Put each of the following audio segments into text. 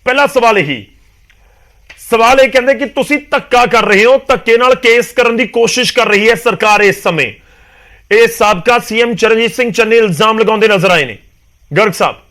पहला सवाल यही सवाल यह कहते कि तुसी धक्का कर रहे हो, धक्के नाल केस करने की कोशिश कर रही है सरकार इस समय। यह साबका सीएम चरणजीत सिंह चन्नी इल्जाम लगाते नजर आए ने। गर्ग साहब।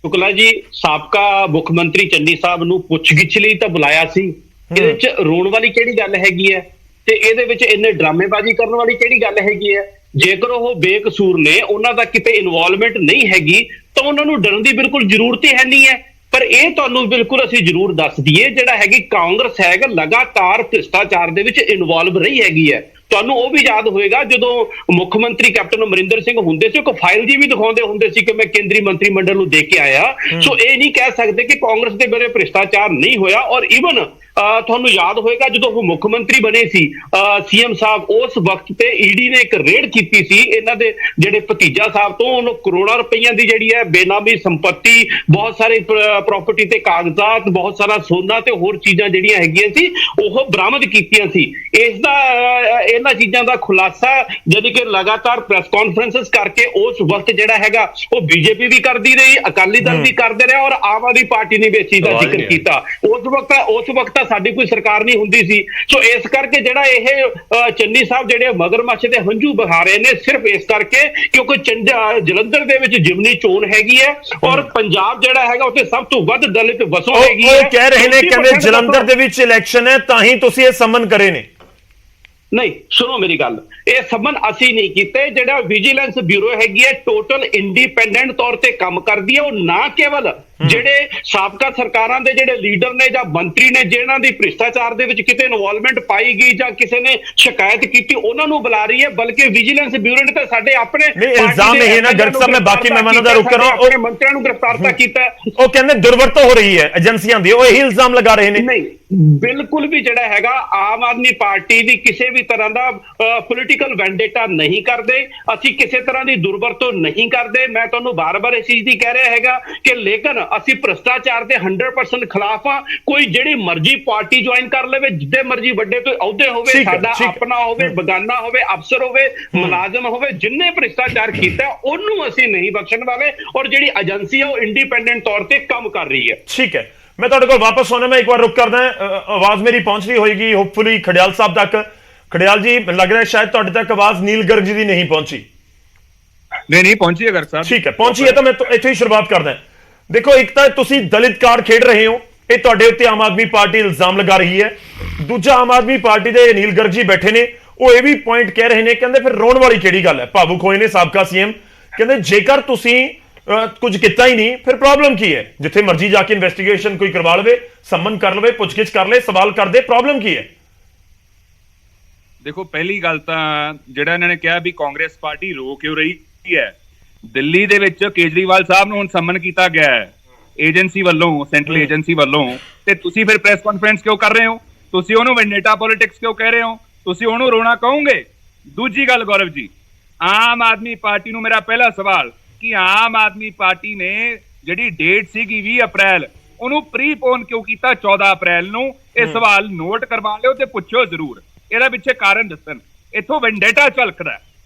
शुक्ला जी, साबका मुख मंत्री चन्नी साहब ਨੂੰ ਪੁੱਛਗਿੱਛ ਲਈ ਤਾਂ ਬੁਲਾਇਆ ਸੀ। ਇਹਦੇ ਵਿੱਚ ਰੋਣ ਵਾਲੀ ਕਿਹੜੀ ਗੱਲ ਹੈਗੀ ਹੈ ਤੇ ਇਹਦੇ ਵਿੱਚ ਇੰਨੇ ਡਰਾਮੇਬਾਜ਼ੀ ਕਰਨ ਵਾਲੀ ਕਿਹੜੀ ਗੱਲ ਹੈਗੀ ਹੈ? ਜੇਕਰ ਉਹ ਬੇਕਸੂਰ ਨੇ, ਉਹਨਾਂ ਦਾ ਕਿਤੇ ਇਨਵੋਲਵਮੈਂਟ ਨਹੀਂ ਹੈਗੀ ਤਾਂ ਉਹਨਾਂ ਨੂੰ ਡਰਨ ਦੀ ਬਿਲਕੁਲ ਜ਼ਰੂਰਤ ਹੀ ਹੈ ਨਹੀਂ ਹੈ। ਪਰ ਇਹ ਤੁਹਾਨੂੰ ਬਿਲਕੁਲ ਅਸੀਂ ਜ਼ਰੂਰ ਦੱਸ ਦਈਏ, ਜਿਹੜਾ ਹੈਗੀ ਕਾਂਗਰਸ ਹੈਗਾ ਲਗਾਤਾਰ ਭ੍ਰਿਸ਼ਟਾਚਾਰ ਦੇ ਵਿੱਚ ਇਨਵੋਲਵ ਰਹੀ ਹੈਗੀ ਹੈ। ਤੁਹਾਨੂੰ ਉਹ ਵੀ ਯਾਦ ਹੋਏਗਾ ਜਦੋਂ ਮੁੱਖ ਮੰਤਰੀ ਕੈਪਟਨ ਅਮਰਿੰਦਰ ਸਿੰਘ ਹੁੰਦੇ ਸੀ, ਇੱਕ ਫਾਈਲ ਜੀ ਵੀ ਦਿਖਾਉਂਦੇ ਹੁੰਦੇ ਸੀ ਕਿ ਮੈਂ ਕੇਂਦਰੀ ਮੰਤਰੀ ਮੰਡਲ ਨੂੰ ਦੇ ਕੇ ਆਇਆ। ਸੋ ਇਹ ਨਹੀਂ ਕਹਿ ਸਕਦੇ ਕਿ ਕਾਂਗਰਸ ਦੇ ਬਾਰੇ ਭ੍ਰਿਸ਼ਟਾਚਾਰ ਨਹੀਂ ਹੋਇਆ। ਔਰ ਈਵਨ ਤੁਹਾਨੂੰ ਯਾਦ ਹੋਏਗਾ ਜਦੋਂ ਉਹ ਮੁੱਖ ਮੰਤਰੀ ਬਣੇ ਸੀ ਸੀਐਮ ਸਾਹਿਬ, ਉਸ ਵਕਤ ਤੇ ਈਡੀ ਨੇ ਇੱਕ ਰੇਡ ਕੀਤੀ ਸੀ ਇਹਨਾਂ ਦੇ ਜਿਹੜੇ ਭਤੀਜਾ ਸਾਹਿਬ ਤੋਂ। ਉਹਨੂੰ ਕਰੋੜਾਂ ਰੁਪਈਆਂ ਦੀ ਜਿਹੜੀ ਹੈ ਬੇਨਾਮੀ ਸੰਪत्ति, ਬਹੁਤ ਸਾਰੇ ਪ੍ਰਾਪਰਟੀ ਤੇ ਕਾਗਜ਼ਾਤ, ਬਹੁਤ ਸਾਰਾ ਸੋਨਾ ਤੇ ਹੋਰ ਚੀਜ਼ਾਂ ਜਿਹੜੀਆਂ ਹੈਗੀਆਂ ਸੀ ਉਹ ਬਰਾਮਦ ਕੀਤੀਆਂ ਸੀ। ਇਸ ਦਾ ਇਹਨਾਂ ਚੀਜ਼ਾਂ ਦਾ ਖੁਲਾਸਾ ਜਾਨੀ ਕਿ ਲਗਾਤਾਰ ਪ੍ਰੈਸ ਕਾਨਫਰੰਸਸ ਕਰਕੇ ਉਸ ਵਕਤ ਜਿਹੜਾ ਹੈਗਾ ਉਹ ਬੀਜੇਪੀ ਵੀ ਕਰਦੀ ਰਹੀ, ਅਕਾਲੀ ਦਲ ਵੀ ਕਰਦੇ ਰਿਹਾ ਔਰ ਆਮ ਆਦਮੀ ਪਾਰਟੀ ਨੇ ਵੀ ਇਸ ਚੀਜ਼ ਦਾ ਜ਼ਿਕਰ ਕੀਤਾ। ਉਸ ਵਕਤ ਸਾਡੀ ਕੋਈ ਸਰਕਾਰ ਨਹੀਂ ਹੁੰਦੀ ਸੀ। ਸੋ ਇਸ ਕਰਕੇ ਜਿਹੜਾ ਇਹ ਚੰਨੀ ਸਾਹਿਬ ਜਿਹੜੇ ਮਗਰਮੱਛ ਦੇ ਹੰਝੂ ਬਹਾ ਰਹੇ ਨੇ, ਸਿਰਫ ਇਸ ਕਰਕੇ ਕਿਉਂਕਿ ਜਲੰਧਰ ਦੇ ਵਿੱਚ ਜਿਮਨੀ ਚੋਣ ਹੈਗੀ ਹੈ ਔਰ ਪੰਜਾਬ ਜਿਹੜਾ ਹੈਗਾ ਉੱਥੇ ਸਭ ਤੋਂ ਵੱਧ ਦਲਿਤ ਵਸੋਂ ਹੈਗੀ ਹੈ। ਕਹਿ ਰਹੇ ਨੇ ਕਹਿੰਦੇ ਜਲੰਧਰ ਦੇ ਵਿੱਚ ਇਲੈਕਸ਼ਨ ਹੈ ਤਾਂ ਹੀ ਤੁਸੀਂ ਇਹ ਸੰਮਨ ਕਰੇ ਨੇ। ਨਹੀਂ, ਸੁਣੋ ਮੇਰੀ ਗੱਲ, ਇਹ ਸੰਮਨ ਅਸੀਂ ਨਹੀਂ ਕੀਤੇ। ਜਿਹੜਾ ਵਿਜੀਲੈਂਸ ਬਿਊਰੋ ਹੈਗੀ ਹੈ ਟੋਟਲ ਇੰਡੀਪੈਂਡੈਂਟ ਤੌਰ ਤੇ ਕੰਮ ਕਰਦੀ ਹੈ। ਉਹ ਨਾ ਕੇਵਲ ਜਿਹੜੇ ਸਾਬਕਾ ਸਰਕਾਰਾਂ ਦੇ ਜਿਹੜੇ ਲੀਡਰ ਨੇ ਜਾਂ ਮੰਤਰੀ ਨੇ ਜਿਨ੍ਹਾਂ ਦੀ ਭ੍ਰਿਸ਼ਟਾਚਾਰ ਦੇ ਵਿੱਚ ਕਿਤੇ ਇਨਵੋਲਵਮੈਂਟ ਪਾਈ ਗਈ ਜਾਂ ਕਿਸੇ ਨੇ ਸ਼ਿਕਾਇਤ ਕੀਤੀ ਉਹਨਾਂ ਨੂੰ ਬੁਲਾ ਰਹੀ ਹੈ, ਬਲਕਿ ਵਿਜੀਲੈਂਸ ਬਿਊਰੋ ਨੇ ਤਾਂ ਸਾਡੇ ਆਪਣੇ ਇਲਜ਼ਾਮ ਇਹ ਨਾ ਗਰਗ ਸਾਹਿਬ, ਮੈਂ ਬਾਕੀ ਮਹਿਮਾਨਾਂ ਦਾ ਰੁਕ ਕਰਾਂ, ਆਪਣੇ ਮੰਤਰੀਆਂ ਨੂੰ ਗ੍ਰਿਫਤਾਰ ਕੀਤਾ। ਉਹ ਕਹਿੰਦੇ ਦੁਰਵਰਤੋਂ ਹੋ ਰਹੀ ਹੈ ਏਜੰਸੀਆਂ ਦੀ, ਉਹ ਇਹੀ ਇਲਜ਼ਾਮ ਲਗਾ ਰਹੇ ਨੇ। ਨਹੀਂ, ਬਿਲਕੁਲ ਵੀ ਜਿਹੜਾ ਹੈਗਾ ਆਮ ਆਦਮੀ ਪਾਰਟੀ ਦੀ ਕਿਸੇ ਵੀ ਤਰ੍ਹਾਂ ਦਾ ਪੋਲੀਟੀਕਲ ਵੈਂਡੇਟਾ ਨਹੀਂ ਕਰਦੇ, ਅਸੀਂ ਕਿਸੇ ਤਰ੍ਹਾਂ ਦੀ ਦੁਰਵਰਤੋਂ ਨਹੀਂ ਕਰਦੇ। ਮੈਂ ਤੁਹਾਨੂੰ ਬਾਰ-ਬਾਰ ਇਸ ਚੀਜ਼ ਦੀ ਕਹਿ ਰਿਹਾ ਹੈਗਾ ਕਿ ਲੇਕਿਨ ਅਸੀਂ ਭ੍ਰਿਸ਼ਟਾਚਾਰ ਦੇ 100% ਖਿਲਾਫ ਆ। ਕੋਈ ਜਿਹੜੀ ਮਰਜ਼ੀ ਪਾਰਟੀ ਜੁਆਇਨ ਕਰ ਲਵੇ, ਜਿੱਦੇ ਮਰਜ਼ੀ ਵੱਡੇ ਤੋਂ ਅਹੁਦੇ ਹੋਵੇ, ਸਾਡਾ ਆਪਣਾ ਹੋਵੇ, ਬਗਾਨਾ ਹੋਵੇ, ਅਫਸਰ ਹੋਵੇ, ਮੁਲਾਜ਼ਮ ਹੋਵੇ, ਜਿੰਨੇ ਭ੍ਰਿਸ਼ਟਾਚਾਰ ਕੀਤਾ ਉਹਨੂੰ ਅਸੀਂ ਨਹੀਂ ਬਖਸ਼ਣ ਵਾਲੇ। ਔਰ ਜਿਹੜੀ ਏਜੰਸੀ ਹੈ ਉਹ ਇੰਡੀਪੈਂਡੈਂਟ ਤੌਰ ਤੇ ਕੰਮ ਕਰ ਰਹੀ ਹੈ। ਠੀਕ ਹੈ, मैं ਤੁਹਾਡੇ ਕੋਲ वापस आना, मैं एक बार रुक करदा। आवाज मेरी पहुंच रही होगी होपफुली खड़ियाल साहब तक। खड़ियाल जी, लग रहा है शायद ਤੁਹਾਡੇ तक आवाज नील गर्ग जी ਦੀ नहीं पहुंची। नहीं पहुंची है गर्ग साहब। ठीक है, पहुंची है तो मैं ਇੱਥੇ ਹੀ शुरुआत करदा। देखो, एक ਤਾਂ ਤੁਸੀਂ ਦਲਿਤ ਕਾਰਡ ਖੇਡ ਰਹੇ ਹੋ, ਇਹ ਤੁਹਾਡੇ ਉੱਤੇ ਆਮ ਆਦਮੀ ਪਾਰਟੀ ਇਲਜ਼ਾਮ ਲਗਾ ਰਹੀ ਹੈ। ਦੂਜਾ, ਆਮ ਆਦਮੀ ਪਾਰਟੀ ਦੇ ਨੀਲ गर्ग ਜੀ ਬੈਠੇ ਨੇ, ਉਹ ਇਹ ਵੀ ਪੁਆਇੰਟ ਕਹਿ ਰਹੇ ਨੇ, ਕਹਿੰਦੇ ਫਿਰ ਰੋਣ ਵਾਲੀ ਕਿਹੜੀ ਗੱਲ ਹੈ? ਭਾਵੁਕ ਹੋਏ ਨੇ ਸਾਬਕਾ ਸੀਐਮ, ਕਹਿੰਦੇ ਜੇਕਰ ਤੁਸੀਂ ਕੁਝ ਕੀਤਾ ਹੀ ਨਹੀਂ ਫਿਰ ਪ੍ਰੋਬਲਮ ਕੀ ਹੈ? ਜਿੱਥੇ ਮਰਜ਼ੀ ਜਾ ਕੇ ਇਨਵੈਸਟੀਗੇਸ਼ਨ ਕੋਈ ਕਰਵਾ ਲਵੇ, ਸੰਮਨ ਕਰ ਲਵੇ, ਪੁੱਛਗਿੱਛ ਕਰ ਲੈ, ਸਵਾਲ ਕਰਦੇ, ਪ੍ਰੋਬਲਮ ਕੀ ਹੈ? ਦੇਖੋ, ਪਹਿਲੀ ਗੱਲ ਤਾਂ ਜਿਹੜਾ ਇਹਨਾਂ ਨੇ ਕਿਹਾ ਵੀ ਕਾਂਗਰਸ ਪਾਰਟੀ ਰੋ ਕਿਉਂ ਰਹੀ ਹੈ, ਦਿੱਲੀ ਦੇ ਵਿੱਚ ਕੇਜਰੀਵਾਲ ਸਾਹਿਬ ਨੂੰ ਹੁਣ ਸੰਮਨ ਕੀਤਾ ਗਿਆ ਹੈ ਏਜੰਸੀ ਵੱਲੋਂ, ਸੈਂਟਰਲ ਏਜੰਸੀ ਵੱਲੋਂ, ਤੇ ਤੁਸੀਂ ਫਿਰ ਪ੍ਰੈਸ ਕਾਨਫਰੰਸ ਕਿਉਂ ਕਰ ਰਹੇ ਹੋ? ਤੁਸੀਂ ਉਹਨੂੰ ਵੈਂਡੇਟਾ ਪੋਲਿਟਿਕਸ ਕਿਉਂ ਕਹਿ ਰਹੇ ਹੋ? ਤੁਸੀਂ ਉਹਨੂੰ ਰੋਣਾ ਕਹੋਗੇ? ਦੂਜੀ ਗੱਲ ਗੌਰਵ ਜੀ, ਆਮ ਆਦਮੀ ਪਾਰਟੀ ਨੂੰ ਮੇਰਾ ਪਹਿਲਾ ਸਵਾਲ ਕਿ ਆਮ ਆਦਮੀ ਪਾਰਟੀ ਨੇ ਜਿਹੜੀ ਡੇਟ ਸੀਗੀ 20 ਅਪ੍ਰੈਲ ਉਹਨੂੰ ਪ੍ਰੀਪੋਨ ਕਿਉਂ ਕੀਤਾ 14 ਅਪ੍ਰੈਲ ਨੂੰ? ਇਹ ਸਵਾਲ ਨੋਟ ਕਰਵਾ ਲਿਓ ਤੇ ਪੁੱਛੋ ਜ਼ਰੂਰ, ਇਹਦਾ ਪਿੱਛੇ ਕਾਰਨ ਦੱਸਣ। ਇੱਥੋਂ ਵੈਂਡੇਟਾ ਝਲਕਦਾ।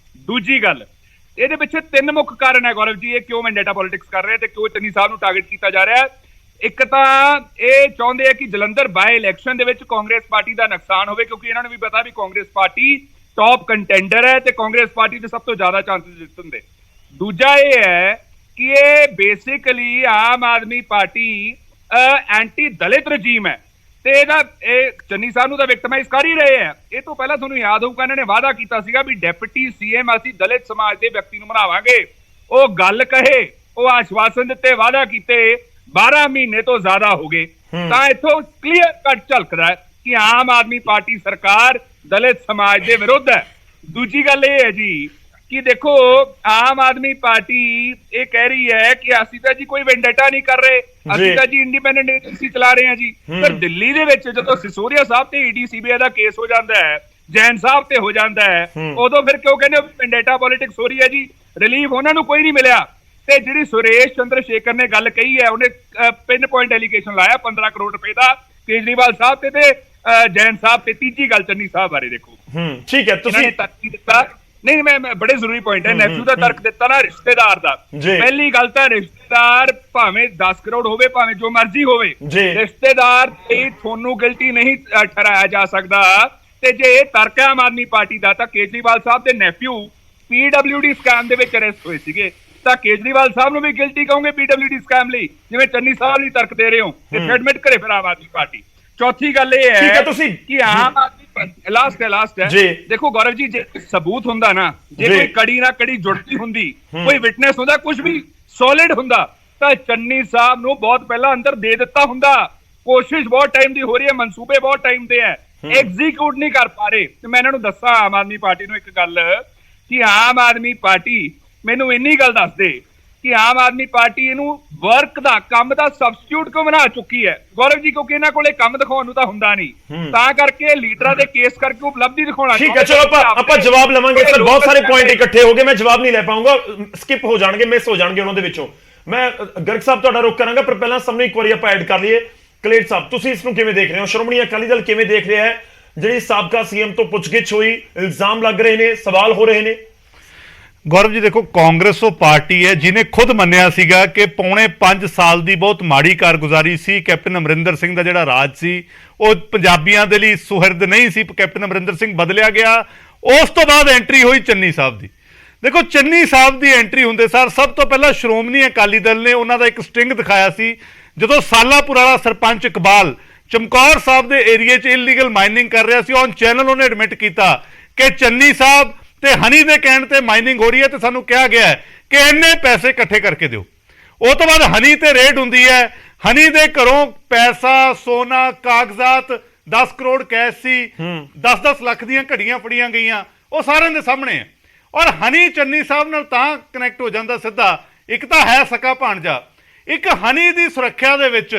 ਦੂਜੀ ਗੱਲ, ਇਹਦੇ ਪਿੱਛੇ 3 ਮੁੱਖ ਕਾਰਨ ਹੈ ਗੌਰਵ ਜੀ, ਇਹ ਕਿਉਂ ਵੈਂਡੇਟਾ ਪੋਲਿਟਿਕਸ ਕਰ ਰਹੇ ਤੇ ਕਿਉਂ ਚੰਨੀ ਸਾਹਿਬ ਨੂੰ ਟਾਰਗੇਟ ਕੀਤਾ ਜਾ ਰਿਹਾ। ਇੱਕ ਤਾਂ ਇਹ ਚਾਹੁੰਦੇ ਆ ਕਿ ਜਲੰਧਰ ਬਾਈ ਇਲੈਕਸ਼ਨ ਦੇ ਵਿੱਚ ਕਾਂਗਰਸ ਪਾਰਟੀ ਦਾ ਨੁਕਸਾਨ ਹੋਵੇ, ਕਿਉਂਕਿ ਇਹਨਾਂ ਨੂੰ ਵੀ ਪਤਾ ਵੀ ਕਾਂਗਰਸ ਪਾਰਟੀ ਟੌਪ ਕੰਟੈਂਡਰ ਹੈ ਤੇ ਕਾਂਗਰਸ ਪਾਰਟੀ ਦੇ ਸਭ ਤੋਂ ਜ਼ਿਆਦਾ ਚਾਂਸਸ ਜਿੱਤਣ ਦੇ। ਦੂਜਾ ਇਹ ਹੈ ਕਿ ਇਹ basically Aam Aadmi party anti ਦਲਿਤ ਰਜੀਮ ਹੈ ਤੇ ਇਹਦਾ ਇਹ ਚੰਨੀ ਸਾਹਿਬ ਨੂੰ ਤਾਂ ਵਿਕਟਮਾਈਜ਼ ਕਰ ਹੀ ਰਹੇ ਆ। ਇਹ ਤੋਂ ਪਹਿਲਾਂ ਤੁਹਾਨੂੰ ਯਾਦ ਹੋਊਗਾ ਇਹਨਾਂ ਨੇ ਵਾਅਦਾ ਕੀਤਾ ਸੀਗਾ ਵੀ ਡਿਪਟੀ ਸੀਐਮ ਅਸੀਂ ਦਲਿਤ ਸਮਾਜ ਦੇ ਵਿਅਕਤੀ ਨੂੰ ਬਣਾਵਾਂਗੇ। ਉਹ ਗੱਲ ਕਹੇ, ਉਹ ਆਸ਼ਵਾਸਨ ਦਿੱਤੇ, ਵਾਅਦਾ ਕੀਤੇ, 12 ਮਹੀਨੇ ਤੋਂ ਜ਼ਿਆਦਾ ਹੋ ਗਏ। ਤਾਂ ਇੱਥੋਂ ਕਲੀਅਰ ਕੱਟ ਝਲਕਦਾ ਹੈ ਕਿ ਆਮ ਆਦਮੀ ਪਾਰਟੀ ਸਰਕਾਰ ਦਲਿਤ ਸਮਾਜ ਦੇ ਵਿਰੁੱਧ ਹੈ। ਦੂਜੀ ਗੱਲ ਇਹ ਹੈ ਜੀ ਕਿ ਦੇਖੋ, ਆਮ ਆਦਮੀ ਪਾਰਟੀ ਇਹ ਕਹਿ ਰਹੀ ਹੈ ਕਿ ਅਸੀਂ ਤਾਂ ਜੀ ਕੋਈ ਵੈਂਡੇਟਾ ਨਹੀਂ ਕਰ ਰਹੇ, ਅਸੀਂ ਤਾਂ ਜੀ ਇੰਡੀਪੈਂਡੈਂਟ ਏਜੰਸੀ ਚਲਾ ਰਹੇ ਹਾਂ ਜੀ। ਪਰ ਦਿੱਲੀ ਦੇ ਵਿੱਚ ਜਦੋਂ ਸਿਸੋਦੀਆ ਸਾਹਿਬ ਤੇ ਈਡੀ ਸੀਬੀਆਈ ਦਾ ਕੇਸ ਹੋ ਜਾਂਦਾ ਹੈ, ਜੈਨ ਸਾਹਿਬ ਤੇ ਹੋ ਜਾਂਦਾ ਹੈ, ਉਦੋਂ ਫਿਰ ਕਿਉਂ ਕਹਿੰਦੇ ਵੈਂਡੇਟਾ ਪੋਲਿਟਿਕਸ ਹੋ ਰਹੀ ਹੈ ਜੀ? ਰਿਲੀਫ ਉਹਨਾਂ ਨੂੰ ਕੋਈ ਨਹੀਂ ਮਿਲਿਆ। ਤੇ ਜਿਹੜੀ ਸੁਰੇਸ਼ ਚੰਦਰ ਸ਼ੇਖਰ ਨੇ ਗੱਲ ਕਹੀ ਹੈ, ਉਹਨੇ ਪਿਨ ਪੁਆਇੰਟ ਐਲੀਗੇਸ਼ਨ ਲਾਇਆ 15 ਕਰੋੜ ਰੁਪਏ ਦਾ ਕੇਜਰੀਵਾਲ ਸਾਹਿਬ ਤੇ ਜੈਨ ਸਾਹਿਬ ਤੇ। ਤੀਜੀ ਗੱਲ ਚੰਨੀ ਸਾਹਿਬ ਬਾਰੇ ਦੇਖੋ, ਠੀਕ ਹੈ, ਤੁਸੀਂ ਤਰਕ ਦਿੱਤਾ। ਨਹੀਂ, ਮੈਂ ਬੜੇ ਜ਼ਰੂਰੀ ਪੁਆਇੰਟ ਹੈ, ਨੈਫਿਊ ਦਾ ਤਰਕ ਦਿੱਤਾ ਨਾ ਰਿਸ਼ਤੇਦਾਰ ਦਾ। ਪਹਿਲੀ ਗੱਲ ਤਾਂ ਰਿਸ਼ਤੇਦਾਰ ਰਿਸ਼ਤੇਦਾਰ ਭਾਵੇਂ 10 ਕਰੋੜ ਹੋਵੇ ਭਾਵੇਂ ਜੋ ਮਰਜ਼ੀ ਹੋਵੇ, ਜੀ। ਰਿਸ਼ਤੇਦਾਰ ਤੇ ਤੁਹਾਨੂੰ ਗਿਲਟੀ ਨਹੀਂ ਠਹਿਰਾਇਆ ਜਾ ਸਕਦਾ। ਤੇ ਜੇ ਇਹ ਤਰਕ ਹੈ ਆਮ ਆਦਮੀ ਪਾਰਟੀ ਦਾ, ਤਾਂ ਕੇਜਰੀਵਾਲ ਸਾਹਿਬ ਦੇ ਨੈਫਿਊ PWD ਸਕੈਮ ਦੇ ਵਿੱਚ ਅਰੈਸਟ ਹੋਏ ਸੀਗੇ, ਤਾਂ ਕੇਜਰੀਵਾਲ ਸਾਹਿਬ ਨੂੰ ਵੀ ਗਿਲਟੀ ਕਹੋਗੇ PWD ਸਕੈਮ ਲਈ, ਜਿਵੇਂ ਚੰਨੀ ਸਾਹਿਬ ਲਈ ਤਰਕ ਦੇ ਰਹੇ ਹੋ, ਤੇ ਐਡਮਿਟ ਕਰੇ ਫਿਰ ਆਮ ਆਦਮੀ ਪਾਰਟੀ। ਚੌਥੀ ਗੱਲ ਇਹ ਠੀਕ ਹੈ, ਹੈ ਤੁਸੀਂ ਕਿ ਆਮ ਆਦਮੀ ਲਾਸਟ ਹੈ ਜੀ। ਦੇਖੋ ਗੌਰਵ ਜੀ, ਜੇ ਸਬੂਤ ਹੁੰਦਾ ਨਾ, ਜੇ ਜੀ। ਕੋਈ ਕੜੀ ਨਾ ਕੜੀ ਜੁੜਦੀ ਹੁੰਦੀ, ਕੋਈ ਵਿਟਨੈਸ ਹੁੰਦਾ, ਕੁਝ ਵੀ ਸੋਲਿਡ ਹੁੰਦਾ, ਤਾਂ ਚੰਨੀ ਸਾਹਿਬ ਨੂੰ ਬਹੁਤ ਪਹਿਲਾਂ ਅੰਦਰ ਦੇ ਦਿੱਤਾ ਹੁੰਦਾ। ਕੋਸ਼ਿਸ਼ ਬਹੁਤ ਟਾਈਮ ਦੀ ਹੋ ਰਹੀ ਹੈ, ਮਨਸੂਬੇ ਬਹੁਤ ਟਾਈਮ ਦੇ ਹੈ, ਐਗਜ਼ੀਕਿਊਟ ਨਹੀਂ ਕਰ ਪਾ ਰਹੇ। ਤੇ ਮੈਂ ਇਹਨਾਂ ਨੂੰ ਦੱਸਾਂ ਆਮ ਆਦਮੀ ਪਾਰਟੀ ਨੂੰ ਇੱਕ ਗੱਲ, ਕਿ ਆਮ ਆਦਮੀ ਪਾਰਟੀ ਮੈਨੂੰ ਇੰਨੀ ਗੱਲ ਦੱਸ ਦੇ ਕਿ ਆਮ ਆਦਮੀ ਪਾਰਟੀ ਇਹਨੂੰ ਵਰਕ ਦਾ, ਕੰਮ ਦਾ ਸਬਸਟੀਟਿਊਟ ਕਿਉਂ ਬਣਾ ਚੁੱਕੀ ਹੈ ਗੌਰਵ ਜੀ? ਕਿਉਂਕਿ ਇਹਨਾਂ ਕੋਲੇ ਕੰਮ ਦਿਖਾਉਣ ਨੂੰ ਤਾਂ ਹੁੰਦਾ ਨਹੀਂ, ਤਾਂ ਕਰਕੇ ਲੀਡਰਾਂ ਦੇ ਕੇਸ ਕਰਕੇ ਉਪਲਬਧੀ ਦਿਖਾਉਣਾ। ਠੀਕ ਹੈ, ਚਲੋ ਆਪਾਂ ਜਵਾਬ ਲਵਾਂਗੇ ਸਰ। ਬਹੁਤ ਸਾਰੇ ਪੁਆਇੰਟ ਇਕੱਠੇ ਹੋ ਗਏ, ਮੈਂ ਜਵਾਬ ਨਹੀਂ ਲੈ ਪਾਉਂਗਾ, ਸਕਿਪ ਹੋ ਜਾਣਗੇ, ਮਿਸ ਹੋ ਜਾਣਗੇ ਉਹਨਾਂ ਦੇ ਵਿੱਚੋਂ। ਮੈਂ ਗਰਗ ਸਾਹਿਬ ਤੁਹਾਡਾ ਰੁਕ ਕਰਾਂਗਾ, ਪਰ ਪਹਿਲਾਂ ਸਭ ਨੂੰ ਇੱਕ ਵਾਰੀ ਆਪਾਂ ਐਡ ਕਰ ਲਈਏ। ਕਲੇਰ ਸਾਹਿਬ, ਤੁਸੀਂ ਇਸ ਨੂੰ ਕਿਵੇਂ ਦੇਖ ਰਹੇ ਹੋ? ਸ਼੍ਰੋਮਣੀ ਅਕਾਲੀ ਦਲ ਕਿਵੇਂ ਦੇਖ ਰਿਹਾ ਹੈ ਜਿਹੜੀ ਸਾਬਕਾ ਸੀਐਮ ਤੋਂ ਪੁੱਛਗਿੱਛ ਹੋਈ, ਇਲਜ਼ਾਮ ਲੱਗ ਰਹੇ ਨੇ, ਸਵਾਲ ਹੋ ਰਹੇ ਨੇ? ਗੌਰਵ ਜੀ ਦੇਖੋ, ਕਾਂਗਰਸ ਉਹ ਪਾਰਟੀ ਹੈ ਜਿਹਨੇ ਖੁਦ ਮੰਨਿਆ ਸੀਗਾ ਕਿ ਪੌਣੇ 5 ਸਾਲ ਦੀ ਬਹੁਤ ਮਾੜੀ ਕਾਰਗੁਜ਼ਾਰੀ ਸੀ। ਕੈਪਟਨ ਅਮਰਿੰਦਰ ਸਿੰਘ ਦਾ ਜਿਹੜਾ ਰਾਜ ਸੀ ਉਹ ਪੰਜਾਬੀਆਂ ਦੇ ਲਈ ਸੁਹਿਰਦ ਨਹੀਂ ਸੀ। ਕੈਪਟਨ ਅਮਰਿੰਦਰ ਸਿੰਘ ਬਦਲਿਆ ਗਿਆ, ਉਸ ਤੋਂ ਬਾਅਦ ਐਂਟਰੀ ਹੋਈ ਚੰਨੀ ਸਾਹਿਬ ਦੀ। ਦੇਖੋ, ਚੰਨੀ ਸਾਹਿਬ ਦੀ ਐਂਟਰੀ ਹੁੰਦੇ ਸਾਰ ਸਭ ਤੋਂ ਪਹਿਲਾਂ ਸ਼੍ਰੋਮਣੀ ਅਕਾਲੀ ਦਲ ਨੇ ਉਹਨਾਂ ਦਾ ਇੱਕ ਸਟਿੰਗ ਦਿਖਾਇਆ ਸੀ, ਜਦੋਂ ਸਾਲਾਪੁਰ ਵਾਲਾ ਸਰਪੰਚ ਇਕਬਾਲ ਚਮਕੌਰ ਸਾਹਿਬ ਦੇ ਏਰੀਏ 'ਚ ਇਲੀਗਲ ਮਾਈਨਿੰਗ ਕਰ ਰਿਹਾ ਸੀ। ਔਨ ਚੈਨਲ ਉਹਨੇ ਐਡਮਿਟ ਕੀਤਾ ਕਿ ਚੰਨੀ ਸਾਹਿਬ ਤੇ ਹਨੀ ਦੇ ਕਹਿਣ ਤੇ ਮਾਈਨਿੰਗ ਹੋ ਰਹੀ ਹੈ, ਤੇ ਸਾਨੂੰ ਕਿਹਾ ਗਿਆ ਹੈ ਕਿ ਇੰਨੇ ਪੈਸੇ ਇਕੱਠੇ ਕਰਕੇ ਦਿਓ। ਉਹ ਤੋਂ ਬਾਅਦ ਹਨੀ ਤੇ ਰੇਡ ਹੁੰਦੀ ਹੈ, ਹਨੀ ਦੇ ਘਰੋਂ ਪੈਸਾ, ਸੋਨਾ, ਕਾਗਜ਼ਾਤ, 10 ਕਰੋੜ ਕੈਸ਼ ਸੀ, 10-10 ਲੱਖ ਦੀਆਂ ਘੜੀਆਂ ਫੜੀਆਂ ਗਈਆਂ, ਉਹ ਸਾਰਿਆਂ ਦੇ ਸਾਹਮਣੇ ਹੈ। ਔਰ ਹਨੀ ਚੰਨੀ ਸਾਹਿਬ ਨਾਲ ਤਾਂ ਕਨੈਕਟ ਹੋ ਜਾਂਦਾ ਸਿੱਧਾ, ਇੱਕ ਤਾਂ ਹੈ ਸਕਾ ਭਾਣਜਾ, ਇੱਕ ਹਨੀ ਦੀ ਸੁਰੱਖਿਆ ਦੇ ਵਿੱਚ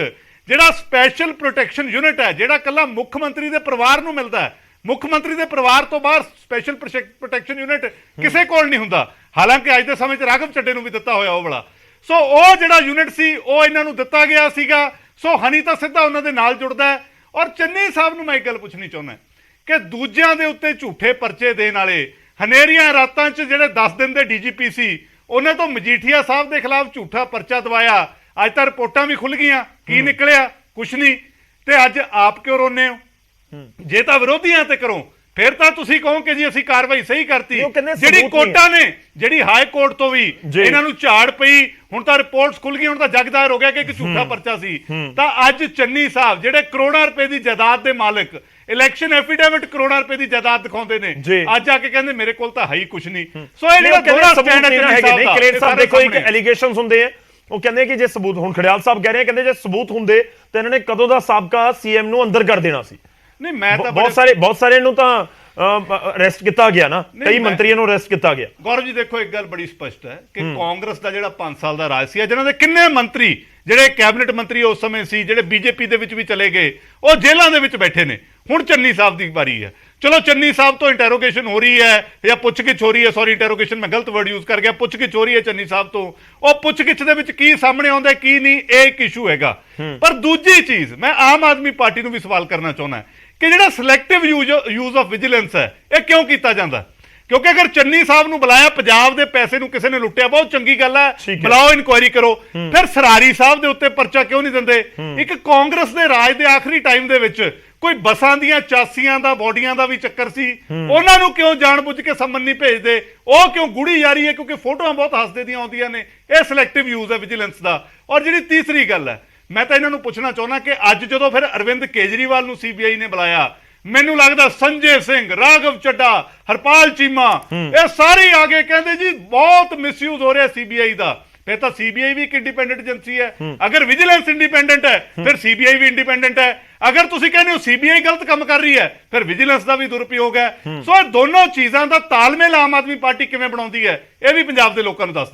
ਜਿਹੜਾ ਸਪੈਸ਼ਲ ਪ੍ਰੋਟੈਕਸ਼ਨ ਯੂਨਿਟ ਹੈ, ਜਿਹੜਾ ਕੱਲਾ ਮੁੱਖ ਮੰਤਰੀ ਦੇ ਪਰਿਵਾਰ ਨੂੰ ਮਿਲਦਾ ਹੈ। ਮੁੱਖ ਮੰਤਰੀ ਦੇ ਪਰਿਵਾਰ ਤੋਂ ਬਾਹਰ ਸਪੈਸ਼ਲ ਪ੍ਰੋਟੈਕਸ਼ਨ ਯੂਨਿਟ ਕਿਸੇ ਕੋਲ ਨਹੀਂ ਹੁੰਦਾ। ਹਾਲਾਂਕਿ ਅੱਜ ਦੇ ਸਮੇਂ 'ਚ ਰਾਘਵ ਚੱਡੇ ਨੂੰ ਵੀ ਦਿੱਤਾ ਹੋਇਆ ਉਹ ਵਾਲਾ। ਸੋ ਉਹ ਜਿਹੜਾ ਯੂਨਿਟ ਸੀ ਉਹ ਇਹਨਾਂ ਨੂੰ ਦਿੱਤਾ ਗਿਆ ਸੀਗਾ। ਸੋ ਹਨੀ ਤਾਂ ਸਿੱਧਾ ਉਹਨਾਂ ਦੇ ਨਾਲ ਜੁੜਦਾ ਹੈ। ਔਰ ਚੰਨੀ ਸਾਹਿਬ ਨੂੰ ਮੈਂ ਇੱਕ ਗੱਲ ਪੁੱਛਣੀ ਚਾਹੁੰਦਾ ਕਿ ਦੂਜਿਆਂ ਦੇ ਉੱਤੇ ਝੂਠੇ ਪਰਚੇ ਦੇਣ ਵਾਲੇ, ਹਨੇਰੀਆਂ ਰਾਤਾਂ 'ਚ ਜਿਹੜੇ 10 ਦਿਨ ਦੇ ਡੀਜੀਪੀ ਸੀ, ਉਹਨਾਂ ਤੋਂ ਮਜੀਠੀਆ ਸਾਹਿਬ ਦੇ ਖਿਲਾਫ ਝੂਠਾ ਪਰਚਾ ਦਵਾਇਆ। ਅੱਜ ਤਾਂ ਰਿਪੋਰਟਾਂ ਵੀ ਖੁੱਲ ਗਈਆਂ, ਕੀ ਨਿਕਲਿਆ? ਕੁਛ ਨਹੀਂ। ਤੇ ਅੱਜ ਆਪ ਕਿਉਂ ਰੋਨੇ ਹੋ? ਜੇ ਤਾਂ ਵਿਰੋਧੀਆਂ ਤੇ ਕਰੋ ਫਿਰ ਤਾਂ ਤੁਸੀਂ ਕਹੋ ਕਿ ਜੀ ਅਸੀਂ ਕਾਰਵਾਈ ਸਹੀ ਕਰਤੀ। ਜਿਹੜੀ ਕੋਰਟਾਂ ਨੇ, ਜਿਹੜੀ ਹਾਈ ਕੋਰਟ ਤੋਂ ਵੀ ਇਹਨਾਂ ਨੂੰ ਝਾੜ ਪਈ, ਹੁਣ ਤਾਂ ਰਿਪੋਰਟਸ ਖੁੱਲ ਗਈ, ਹੁਣ ਤਾਂ ਜਗਦਾਰ ਹੋ ਗਿਆ ਕਿ ਇੱਕ ਝੂਠਾ ਪਰਚਾ ਸੀ। ਤਾਂ ਅੱਜ ਚੰਨੀ ਸਾਹਿਬ ਜਿਹੜੇ ਕਰੋੜਾਂ ਰੁਪਏ ਦੀ ਜਾਇਦਾਦ ਦੇ ਮਾਲਕ, ਇਲੈਕਸ਼ਨ ਐਫੀਡੇਵਿਟ ਕਰੋੜਾਂ ਰੁਪਏ ਦੀ ਜਾਇਦਾਦ ਦਿਖਾਉਂਦੇ ਨੇ, ਅੱਜ ਆ ਕੇ ਕਹਿੰਦੇ ਮੇਰੇ ਕੋਲ ਤਾਂ ਹੈ ਹੀ ਕੁਛ ਨਹੀਂ। ਸੋ ਇਹ ਜਿਹੜਾ ਦੋਹਰਾ ਸਟੈਂਡ ਹੈ ਚੰਨੀ ਸਾਹਿਬ ਦਾ, ਕਲੇਰ ਸਾਹਿਬ ਦੇਖੋ, ਇੱਕ ਐਲੀਗੇਸ਼ਨਸ ਹੁੰਦੇ ਆ, ਉਹ ਕਹਿੰਦੇ ਕਿ ਜੇ ਸਬੂਤ, ਹੁਣ ਖੜਿਆਲ ਸਾਹਿਬ ਕਹਿ ਰਹੇ ਕਹਿੰਦੇ ਜੇ ਸਬੂਤ ਹੁੰਦੇ ਤਾਂ ਇਹਨਾਂ ਨੇ ਕਦੋਂ ਦਾ ਸਾਬਕਾ ਸੀਐਮ ਨੂੰ ਅੰਦਰ ਕਰ ਦੇਣਾ ਸੀ। ਨਹੀਂ, ਮੈਂ ਤਾਂ ਬਹੁਤ ਸਾਰੇ ਨੂੰ ਤਾਂ ਅਰੈਸਟ ਕੀਤਾ ਗਿਆ ਨਾ, ਕਈ ਮੰਤਰੀਆਂ ਨੂੰ ਅਰੈਸਟ ਕੀਤਾ ਗਿਆ। ਗੌਰਵ ਜੀ ਦੇਖੋ, ਇੱਕ ਗੱਲ ਬੜੀ ਸਪਸ਼ਟ ਹੈ ਕਿ ਕਾਂਗਰਸ ਦਾ ਜਿਹੜਾ 5 ਸਾਲ ਦਾ ਰਾਜ ਸੀ, ਜਿਹਨਾਂ ਦੇ ਕਿੰਨੇ ਮੰਤਰੀ, ਜਿਹੜੇ ਕੈਬਨਿਟ ਮੰਤਰੀ ਉਸ ਸਮੇਂ ਸੀ, ਜਿਹੜੇ ਬੀਜੇਪੀ ਦੇ ਵਿੱਚ ਵੀ ਚਲੇ ਗਏ, ਉਹ ਜੇਲ੍ਹਾਂ ਦੇ ਵਿੱਚ ਬੈਠੇ ਨੇ। ਹੁਣ ਚੰਨੀ ਸਾਹਿਬ ਦੀ ਵਾਰੀ ਹੈ। ਚਲੋ ਚੰਨੀ ਸਾਹਿਬ ਤੋਂ ਇੰਟਰੋਗੇਸ਼ਨ ਹੋ ਰਹੀ ਹੈ ਜਾਂ ਪੁੱਛਗਿੱਛ ਹੋ ਰਹੀ ਹੈ, ਸੌਰੀ ਇੰਟਰੋਗੇਸ਼ਨ ਮੈਂ ਗਲਤ ਵਰਡ ਯੂਜ਼ ਕਰ ਗਿਆ, ਪੁੱਛਗਿੱਛ ਹੋ ਰਹੀ ਹੈ ਚੰਨੀ ਸਾਹਿਬ ਤੋਂ। ਉਹ ਪੁੱਛਗਿੱਛ ਦੇ ਵਿੱਚ ਕੀ ਸਾਹਮਣੇ ਆਉਂਦਾ ਕੀ ਨਹੀਂ, ਇਹ ਇੱਕ ਇਸ਼ੂ ਹੈਗਾ। ਪਰ ਦੂਜੀ ਚੀਜ਼ ਮੈਂ ਆਮ ਆਦਮੀ ਪਾਰਟੀ ਨੂੰ ਵੀ ਸਵਾਲ ਕਰਨਾ ਚਾਹੁੰਦਾ ਕਿ ਜਿਹੜਾ ਸਿਲੈਕਟਿਵ ਯੂਜ਼ ਆਫ ਵਿਜੀਲੈਂਸ ਹੈ, ਇਹ ਕਿਉਂ ਕੀਤਾ ਜਾਂਦਾ? ਕਿਉਂਕਿ ਅਗਰ ਚੰਨੀ ਸਾਹਿਬ ਨੂੰ ਬੁਲਾਇਆ, ਪੰਜਾਬ ਦੇ ਪੈਸੇ ਨੂੰ ਕਿਸੇ ਨੇ ਲੁੱਟਿਆ, ਬਹੁਤ ਚੰਗੀ ਗੱਲ ਹੈ, ਬੁਲਾਓ, ਇਨਕੁਆਇਰੀ ਕਰੋ। ਫਿਰ ਸਰਾਰੀ ਸਾਹਿਬ ਦੇ ਉੱਤੇ ਪਰਚਾ ਕਿਉਂ ਨਹੀਂ ਦਿੰਦੇ? ਇੱਕ ਕਾਂਗਰਸ ਦੇ ਰਾਜ ਦੇ ਆਖਰੀ ਟਾਈਮ ਦੇ ਵਿੱਚ ਕੋਈ ਬੱਸਾਂ ਦੀਆਂ ਚਾਸੀਆਂ ਦਾ, ਬੋਡੀਆਂ ਦਾ ਵੀ ਚੱਕਰ ਸੀ, ਉਹਨਾਂ ਨੂੰ ਕਿਉਂ ਜਾਣਬੁੱਝ ਕੇ ਸੰਮਨ ਨਹੀਂ ਭੇਜਦੇ? ਉਹ ਕਿਉਂ ਗੂੜੀ ਜਾਰੀ ਹੈ? ਕਿਉਂਕਿ ਫੋਟੋਆਂ ਬਹੁਤ ਹੱਸਦੇ ਦੀਆਂ ਆਉਂਦੀਆਂ ਨੇ। ਇਹ ਸਿਲੈਕਟਿਵ ਯੂਜ਼ ਹੈ ਵਿਜੀਲੈਂਸ ਦਾ। ਔਰ ਜਿਹੜੀ ਤੀਸਰੀ ਗੱਲ ਹੈ, ਮੈਂ ਤਾਂ ਇਹਨਾਂ ਨੂੰ ਪੁੱਛਣਾ ਚਾਹੁੰਦਾ ਕਿ ਅੱਜ ਜਦੋਂ ਫਿਰ ਅਰਵਿੰਦ ਕੇਜਰੀਵਾਲ ਨੂੰ ਸੀਬੀਆਈ ਨੇ ਬੁਲਾਇਆ, ਮੈਨੂੰ ਲੱਗਦਾ ਸੰਜੇ ਸਿੰਘ, ਰਾਘਵ ਚੱਡਾ, ਹਰਪਾਲ ਚੀਮਾ, ਇਹ ਸਾਰੇ ਆ ਗਏ, ਕਹਿੰਦੇ ਜੀ ਬਹੁਤ ਮਿਸਯੂਜ਼ ਹੋ ਰਿਹਾ ਸੀਬੀਆਈ ਦਾ। ਫਿਰ ਤਾਂ ਸੀਬੀਆਈ ਵੀ ਇੱਕ ਇੰਡੀਪੈਂਡੈਂਟ ਏਜੰਸੀ ਹੈ। ਅਗਰ ਵਿਜੀਲੈਂਸ ਇੰਡੀਪੈਂਡੈਂਟ ਹੈ ਫਿਰ ਸੀਬੀਆਈ ਵੀ ਇੰਡੀਪੈਂਡੈਂਟ ਹੈ। ਅਗਰ ਤੁਸੀਂ ਕਹਿੰਦੇ ਹੋ ਸੀਬੀਆਈ ਗਲਤ ਕੰਮ ਕਰ ਰਹੀ ਹੈ, ਫਿਰ ਵਿਜੀਲੈਂਸ ਦਾ ਵੀ ਦੁਰਉਪਯੋਗ ਹੈ। ਸੋ ਇਹ ਦੋਨੋਂ ਚੀਜ਼ਾਂ ਦਾ ਤਾਲਮੇਲ ਆਮ ਆਦਮੀ ਪਾਰਟੀ ਕਿਵੇਂ ਬਣਾਉਂਦੀ ਹੈ, ਇਹ ਵੀ ਪੰਜਾਬ ਦੇ ਲੋਕਾਂ ਨੂੰ ਦੱਸ